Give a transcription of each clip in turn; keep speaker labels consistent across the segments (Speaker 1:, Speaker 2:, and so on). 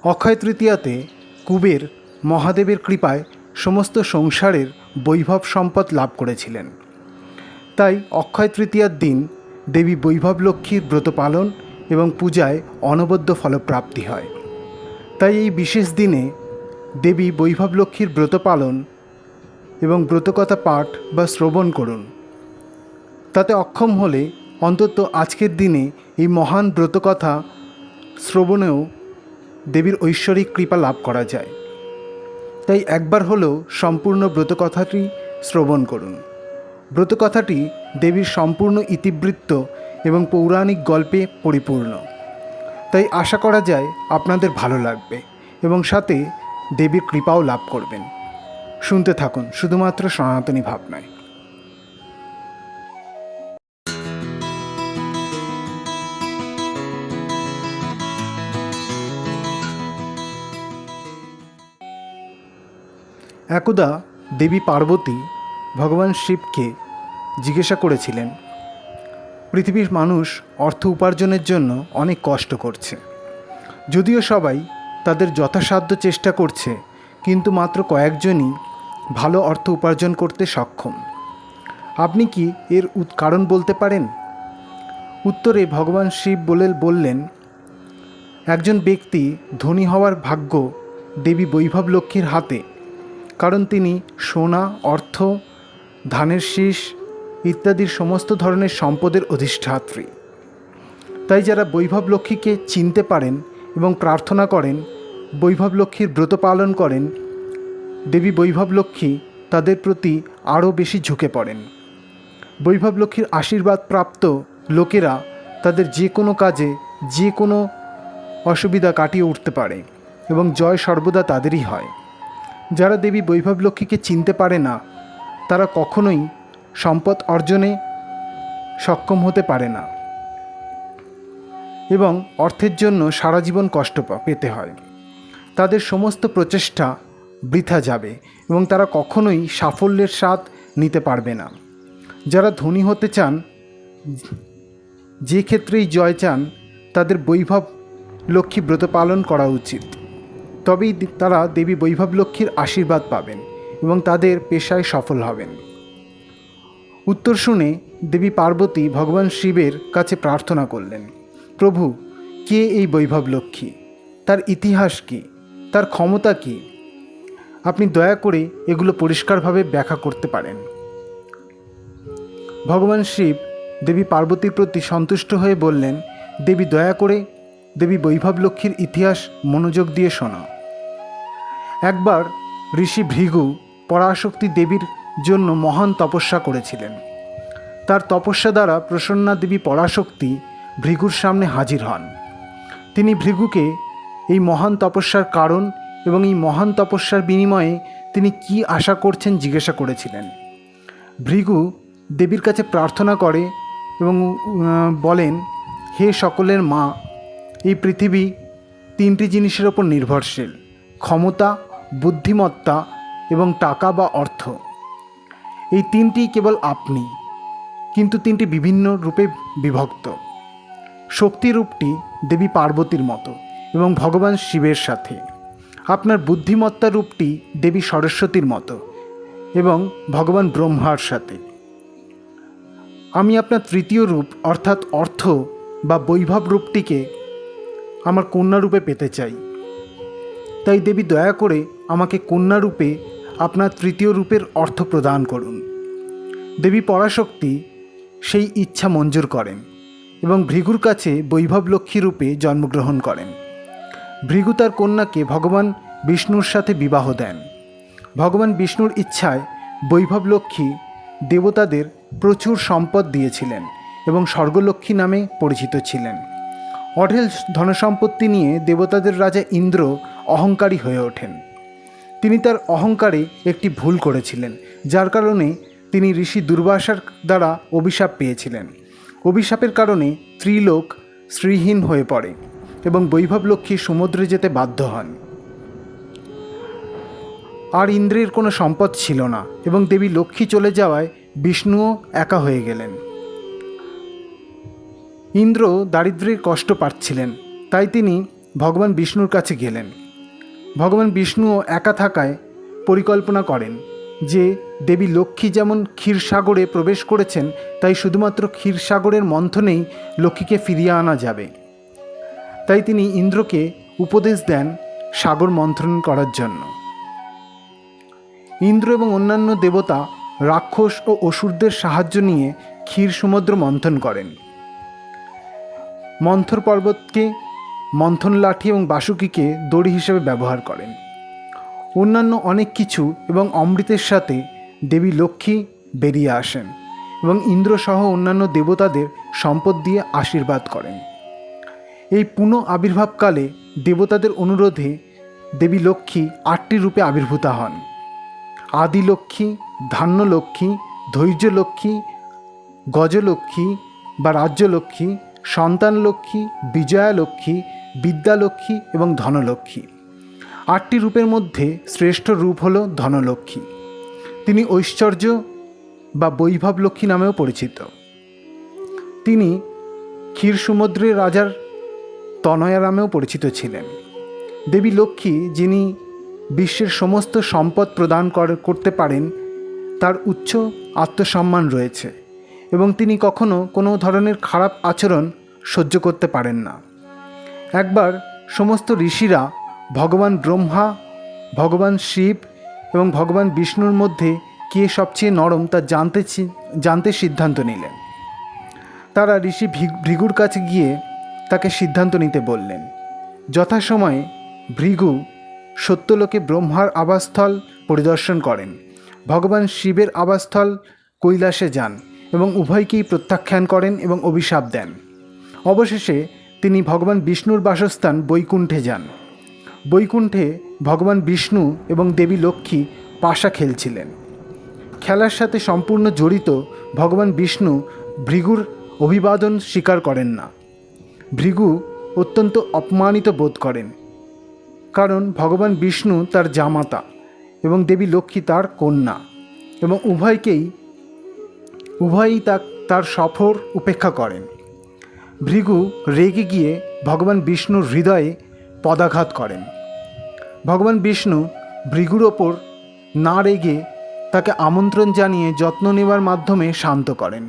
Speaker 1: অক্ষয় তৃতীয়াতে কুবের মহাদেবের কৃপায় সমস্ত সংসারের বৈভব সম্পদ লাভ করেছিলেন। তাই অক্ষয় তৃতীয়ার দিন দেবী বৈভব লক্ষ্মীর ব্রত পালন এবং পূজায় অনবদ্য ফলপ্রাপ্তি হয়। তাই এই বিশেষ দিনে দেবী বৈভব লক্ষ্মীর ব্রত পালন এবং ব্রতকথা পাঠ বা শ্রবণ করুন। তাতে অক্ষম হলে অন্তত আজকের দিনে এই মহান ব্রতকথা শ্রবণেও দেবীর ঐশ্বরিক কৃপা লাভ করা যায়। তাই একবার হলেও সম্পূর্ণ ব্রতকথাটি শ্রবণ করুন। ব্রতকথাটি দেবীর সম্পূর্ণ ইতিবৃত্ত এবং পৌরাণিক গল্পে পরিপূর্ণ। তাই আশা করা যায় আপনাদের ভালো লাগবে এবং সাথে দেবীর কৃপাও লাভ করবেন। শুনতে থাকুন শুধুমাত্র সনাতনী ভাবনায়। একদা দেবী পার্বতী ভগবান শিবকে জিজ্ঞাসা করেছিলেন, পৃথিবীর মানুষ অর্থ উপার্জনের জন্য অনেক কষ্ট করছে। যদিও সবাই তাদের যথাসাধ্য চেষ্টা করছে, কিন্তু মাত্র কয়েকজনই ভালো অর্থ উপার্জন করতে সক্ষম। আপনি কি এর কারণ বলতে পারেন? উত্তরে ভগবান শিব বললেন, একজন ব্যক্তি ধনী হওয়ার ভাগ্য দেবী বৈভব লক্ষ্মীর হাতে, কারণ তিনি সোনা, অর্থ, ধানের শীষ ইত্যাদির সমস্ত ধরনের সম্পদের অধিষ্ঠাত্রী। তাই যারা বৈভব লক্ষ্মীকে চিনতে পারেন এবং প্রার্থনা করেন, বৈভব লক্ষ্মীর ব্রত পালন করেন, দেবী বৈভব লক্ষ্মী তাদের প্রতি আরও বেশি ঝুঁকে পড়েন। বৈভব লক্ষ্মীর আশীর্বাদ প্রাপ্ত লোকেরা তাদের যে কোনো কাজে যে কোনো অসুবিধা কাটিয়ে উঠতে পারে এবং জয় সর্বদা তাদেরই হয়। যারা দেবী বৈভব লক্ষ্মীকে চিনতে পারে না, তারা কখনোই সম্পদ অর্জনে সক্ষম হতে পারে না এবং অর্থের জন্য সারা জীবন কষ্ট পেতে হয়। তাদের সমস্ত প্রচেষ্টা বৃথা যাবে এবং তারা কখনোই সাফল্যের স্বাদ নিতে পারবে না। যারা ধনী হতে চান, যে ক্ষেত্রেই জয় চান, তাদের বৈভব লক্ষ্মী ব্রত পালন করা উচিত। তবেই তারা দেবী বৈভব লক্ষ্মীর আশীর্বাদ পাবেন এবং তাদের পেশায় সফল হবেন। উত্তর শুনে দেবী পার্বতী ভগবান শিবের কাছে প্রার্থনা করলেন, প্রভু, কে এই বৈভব লক্ষ্মী? তার ইতিহাস কী? তার ক্ষমতা কী? আপনি দয়া করে এগুলো পরিষ্কারভাবে ব্যাখ্যা করতে পারেন। ভগবান শিব দেবী পার্বতীর প্রতি সন্তুষ্ট হয়ে বললেন, দেবী দয়া করে দেবী বৈভব লক্ষ্মীর ইতিহাস মনোযোগ দিয়ে শোনো। একবার ঋষি ভৃগু পরাশক্তি দেবীর জন্য মহান তপস্যা করেছিলেন। তার তপস্যা দ্বারা প্রসন্না দেবী পরাশক্তি ভৃগুর সামনে হাজির হন। তিনি ভৃগুকে এই মহান তপস্যার কারণ এবং এই মহান তপস্যার বিনিময়ে তিনি কি আশা করছেন জিজ্ঞাসা করেছিলেন। ভৃগু দেবীর কাছে প্রার্থনা করে এবং বলেন, হে সকলের মা, এই পৃথিবী তিনটি জিনিসের ওপর নির্ভরশীল: ক্ষমতা, বুদ্ধিমত্তা এবং টাকা বা অর্থ। এই তিনটি কেবল আপনি, কিন্তু তিনটি বিভিন্ন রূপে বিভক্ত। শক্তি রূপটি দেবী পার্বতীর মতো এবং ভগবান শিবের সাথে। আপনার বুদ্ধিমত্তা রূপটি দেবী সরস্বতীর মতো এবং ভগবান ব্রহ্মার সাথে। আমি আপনার তৃতীয় রূপ অর্থাৎ অর্থ বা বৈভব রূপটিকে আমার কন্যা রূপে পেতে চাই। তাই দেবী দয়া করে আমাকে কন্যা রূপে আপনার তৃতীয় রূপের অর্থ প্রদান করুন। দেবী পরাশক্তি সেই ইচ্ছা মঞ্জুর করেন এবং ভৃগুর কাছে বৈভব লক্ষ্মী রূপে জন্মগ্রহণ করেন। ভৃগু তার কন্যাকে ভগবান বিষ্ণুর সাথে বিবাহ দেন। ভগবান বিষ্ণুর ইচ্ছায় বৈভব লক্ষ্মী দেবতাদের প্রচুর সম্পদ দিয়েছিলেন এবং স্বর্গলক্ষ্মী নামে পরিচিত ছিলেন। অঢেল ধনসম্পত্তি নিয়ে দেবতাদের রাজা ইন্দ্র অহংকারী হয়ে ওঠেন। তিনি তার অহংকারে একটি ভুল করেছিলেন, যার কারণে তিনি ঋষি দুর্বাসার দ্বারা অভিশাপ পেয়েছিলেন। অভিশাপের কারণে ত্রিলোক শ্রীহীন হয়ে পড়ে এবং বৈভব লক্ষ্মী সমুদ্রে যেতে বাধ্য হন। আর ইন্দ্রের কোনো সম্পদ ছিল না এবং দেবী লক্ষ্মী চলে যাওয়ায় বিষ্ণুও একা হয়ে গেলেন। ইন্দ্র দারিদ্র্যের কষ্ট পাচ্ছিলেন, তাই তিনি ভগবান বিষ্ণুর কাছে গেলেন। ভগবান বিষ্ণুও একা থাকায় পরিকল্পনা করেন যে দেবী লক্ষ্মী যেমন ক্ষীরসাগরে প্রবেশ করেছেন, তাই শুধুমাত্র ক্ষীরসাগরের মন্থনেই লক্ষ্মীকে ফিরিয়ে আনা যাবে। তাই তিনি ইন্দ্রকে উপদেশ দেন সাগর মন্থন করার জন্য। ইন্দ্র এবং অন্যান্য দেবতা রাক্ষস ও অসুরদের সাহায্য নিয়ে ক্ষীর সমুদ্র মন্থন করেন। মন্থর পর্বতকে মন্থন লাঠি এবং বাসুকীকে দড়ি হিসেবে ব্যবহার করেন। অন্যান্য অনেক কিছু এবং অমৃতের সাথে দেবী লক্ষ্মী বেরিয়ে আসেন এবং ইন্দ্রসহ অন্যান্য দেবতাদের সম্পদ দিয়ে আশীর্বাদ করেন। এই পুনঃ আবির্ভাবকালে দেবতাদের অনুরোধে দেবী লক্ষ্মী 8টি রূপে আবির্ভূতা হন: আদিলক্ষ্মী, ধান্যলক্ষ্মী, ধৈর্যলক্ষ্মী, গজলক্ষ্মী বা রাজ্যলক্ষ্মী, সন্তানলক্ষ্মী, বিজয়ালক্ষ্মী, বিদ্যালক্ষ্মী এবং ধনলক্ষ্মী। 8টি রূপের মধ্যে শ্রেষ্ঠ রূপ হল ধনলক্ষ্মী। তিনি ঐশ্বর্য বা বৈভব লক্ষ্মী নামেও পরিচিত। তিনি ক্ষীর সমুদ্রের রাজার তনয়া নামেও পরিচিত ছিলেন। দেবী লক্ষ্মী, যিনি বিশ্বের সমস্ত সম্পদ প্রদান করতে পারেন, তার উচ্চ আত্মসম্মান রয়েছে এবং তিনি কখনো কোনো ধরনের খারাপ আচরণ সহ্য করতে পারেন না। একবার সমস্ত ঋষিরা ভগবান ব্রহ্মা, ভগবান শিব এবং ভগবান বিষ্ণুর মধ্যে কে সবচেয়ে নরম তা জানতে সিদ্ধান্ত নিলেন। তারা ঋষি ভৃগুর কাছে গিয়ে তাকে সিদ্ধান্ত নিতে বললেন। যথাসময়ে ভৃগু সত্যলোকে ব্রহ্মার আবাসস্থল পরিদর্শন করেন, ভগবান শিবের আবাসস্থল কৈলাসে যান এবং উভয়কেই প্রত্যাখ্যান করেন এবং অভিশাপ দেন। অবশেষে তিনি ভগবান বিষ্ণুর বাসস্থান বৈকুণ্ঠে যান। বৈকুণ্ঠে ভগবান বিষ্ণু এবং দেবী লক্ষ্মী পাশা খেলছিলেন। খেলার সাথে সম্পূর্ণ জড়িত ভগবান বিষ্ণু ভৃগুর অভিবাদন স্বীকার করেন না। ভৃগু অত্যন্ত অপমানিত বোধ করেন, কারণ ভগবান বিষ্ণু তার জামাতা এবং দেবী লক্ষ্মী তার কন্যা এবং উভয়ই তার সফর উপেক্ষা করেন। ভৃগু রেগে গিয়ে ভগবান বিষ্ণুর হৃদয়ে পদাঘাত করেন। ভগবান বিষ্ণু ভৃগুর ওপর না রেগে তাকে আমন্ত্রণ জানিয়ে যত্ন নেওয়ার মাধ্যমে শান্ত করেন।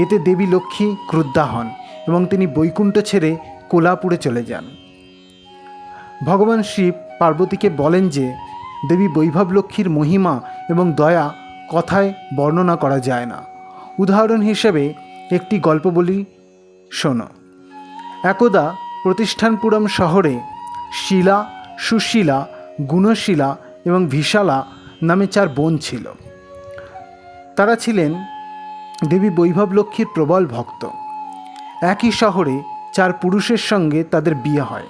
Speaker 1: এতে দেবী লক্ষ্মী ক্রুদ্ধা হন এবং তিনি বৈকুণ্ঠ ছেড়ে কোলাপুরে চলে যান। ভগবান শিব পার্বতীকে বলেন যে দেবী বৈভব লক্ষ্মীর মহিমা এবং দয়া কথায় বর্ণনা করা যায় না। উদাহরণ হিসেবে একটি গল্প বলি, শোনো। একদা প্রতিষ্ঠানপুরম শহরে শিলা, সুশীলা, গুণশীলা এবং ভিশালা নামে 4 বোন ছিল। তারা ছিলেন দেবী বৈভব লক্ষ্মীর প্রবল ভক্ত। একই শহরে 4 পুরুষের সঙ্গে তাদের বিয়ে হয়।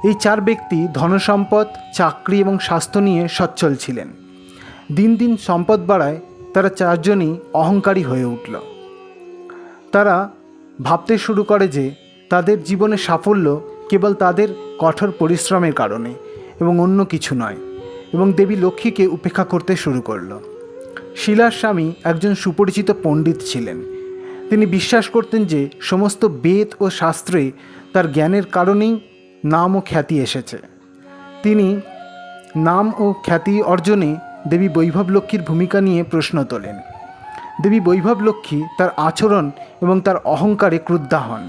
Speaker 1: এই 4 ব্যক্তি ধনসম্পদ, চাকরি এবং স্বাস্থ্য নিয়ে সচ্ছল ছিলেন। দিন দিন সম্পদ বাড়ায় তারা 4 জনই অহংকারী হয়ে উঠল। তারা ভাবতে শুরু করে যে তাদের জীবনে সাফল্য কেবল তাদের কঠোর পরিশ্রমের কারণে এবং অন্য কিছু নয়, এবং দেবী লক্ষ্মীকে উপেক্ষা করতে শুরু করল। শিলার স্বামী একজন সুপরিচিত পণ্ডিত ছিলেন। তিনি বিশ্বাস করতেন যে সমস্ত বেদ ও শাস্ত্রে তার জ্ঞানের কারণেই নাম ও খ্যাতি এসেছে। তিনি নাম ও খ্যাতি অর্জনে দেবী বৈভব লক্ষ্মীর ভূমিকা নিয়ে প্রশ্ন তোলেন। দেবী বৈভব লক্ষ্মী তার আচরণ এবং তার অহংকারে ক্রুদ্ধা হন।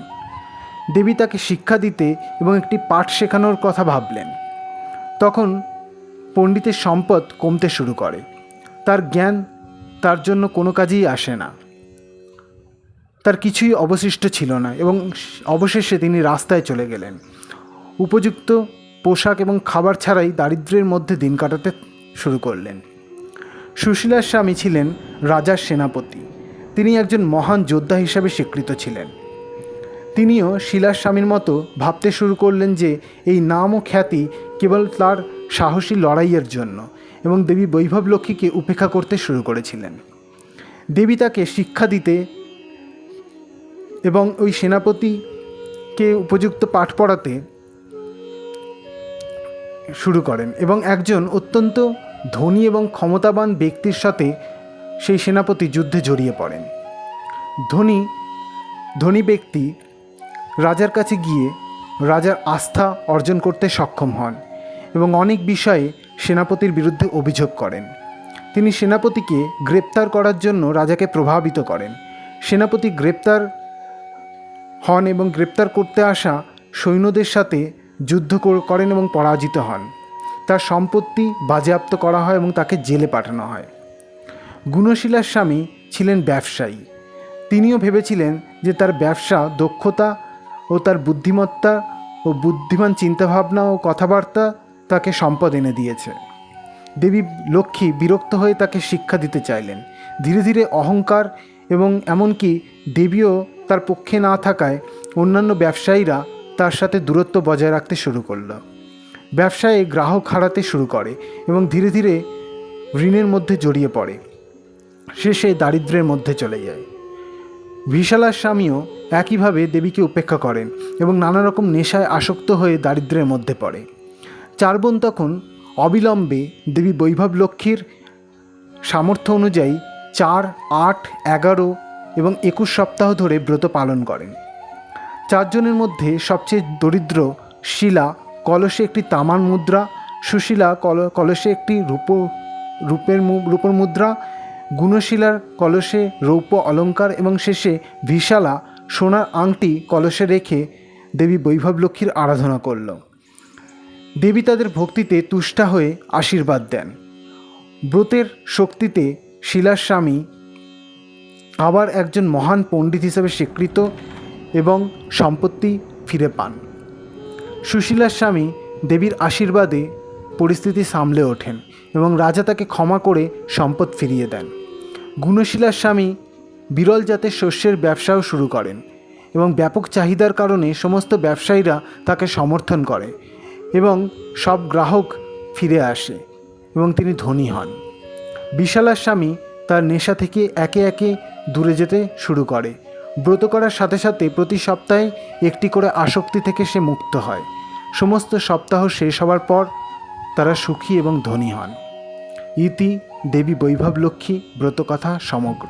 Speaker 1: দেবী তাকে শিক্ষা দিতে এবং একটি পাঠ শেখানোর কথা ভাবলেন। তখন পণ্ডিতের সম্পদ কমতে শুরু করে। তার জ্ঞান তার জন্য কোনো কাজেই আসে না। তার কিছুই অবশিষ্ট ছিল না এবং অবশেষে তিনি রাস্তায় চলে গেলেন। উপযুক্ত পোশাক এবং খাবার ছাড়াই দারিদ্র্যের মধ্যে দিন কাটাতে শুরু করলেন। সুশীলার স্বামী ছিলেন রাজার সেনাপতি। তিনি একজন মহান যোদ্ধা হিসাবে স্বীকৃত ছিলেন। তিনিও শিলার স্বামীর মতো ভাবতে শুরু করলেন যে এই নাম ও খ্যাতি কেবল তার সাহসী লড়াইয়ের জন্য, এবং দেবী বৈভব লক্ষ্মীকে উপেক্ষা করতে শুরু করেছিলেন। দেবী তাকে শিক্ষা দিতে এবং ওই সেনাপতিকে উপযুক্ত পাঠ পড়াতে শুরু করেন এবং একজন অত্যন্ত ধনী এবং ক্ষমতাবান ব্যক্তির সাথে সেই সেনাপতি যুদ্ধে জড়িয়ে পড়েন। ধনী ব্যক্তি রাজার কাছে গিয়ে রাজার আস্থা অর্জন করতে সক্ষম হন এবং অনেক বিষয়ে সেনাপতির বিরুদ্ধে অভিযোগ করেন। তিনি সেনাপতিকে গ্রেপ্তার করার জন্য রাজাকে প্রভাবিত করেন। সেনাপতি গ্রেপ্তার হন এবং গ্রেপ্তার করতে আসা সৈন্যদের সাথে যুদ্ধ করেন এবং পরাজিত হন। তার সম্পত্তি বাজেয়াপ্ত করা হয় এবং তাকে জেলে পাঠানো হয়। গুণশীলার স্বামী ছিলেন ব্যবসায়ী। তিনিও ভেবেছিলেন যে তার ব্যবসা, দক্ষতা ও তার বুদ্ধিমত্তা ও বুদ্ধিমান চিন্তাভাবনা ও কথাবার্তা তাকে সম্পদ এনে দিয়েছে। দেবী লক্ষ্মী বিরক্ত হয়ে তাকে শিক্ষা দিতে চাইলেন। ধীরে ধীরে অহংকার এবং এমনকি দেবীও তার পক্ষে না থাকায় অন্যান্য ব্যবসায়ীরা তার সাথে দূরত্ব বজায় রাখতে শুরু করল। ব্যবসায়ে গ্রাহক হারাতে শুরু করে এবং ধীরে ধীরে ঋণের মধ্যে জড়িয়ে পড়ে। শেষে দারিদ্র্যের মধ্যে চলে যায়। বিশালার স্বামীও একইভাবে দেবীকে উপেক্ষা করেন এবং নানা রকম নেশায় আসক্ত হয়ে দারিদ্র্যের মধ্যে পড়ে। চার বোন তখন অবিলম্বে দেবী বৈভব লক্ষ্মীর সামর্থ্য অনুযায়ী 4, 8, 11 এবং 21 সপ্তাহ ধরে ব্রত পালন করেন। চারজনের মধ্যে সবচেয়ে দরিদ্র শিলা কলসে একটি তামার মুদ্রা, সুশীলা কলসে একটি রূপোর মুদ্রা, গুণশীলার কলসে রৌপ্য অলঙ্কার এবং শেষে বিশালা সোনার আংটি কলসে রেখে দেবী বৈভব লক্ষ্মীর আরাধনা করল। দেবী তাদের ভক্তিতে তুষ্টা হয়ে আশীর্বাদ দেন। ব্রতের শক্তিতে শিলার স্বামী আবার একজন মহান পণ্ডিত হিসেবে স্বীকৃত এবং সম্পত্তি ফিরে পান। সুশীলার স্বামী দেবীর আশীর্বাদে পরিস্থিতি সামলে ওঠেন এবং রাজা তাকে ক্ষমা করে সম্পদ ফিরিয়ে দেন। গুণশীলার স্বামী বিরল জাতের শস্যের ব্যবসাও শুরু করেন এবং ব্যাপক চাহিদার কারণে সমস্ত ব্যবসায়ীরা তাকে সমর্থন করে এবং সব গ্রাহক ফিরে আসে এবং তিনি ধনী হন। বিশালার স্বামী তার নেশা থেকে একে একে দূরে যেতে শুরু করে। ব্রত করার সাথে সাথে প্রতি সপ্তাহে একটি করে আসক্তি থেকে সে মুক্ত হয়। সমস্ত সপ্তাহ শেষ হওয়ার পর তারা সুখী এবং ধনী হন। ইতি দেবী বৈভব লক্ষ্মী ব্রতকথা সমগ্র।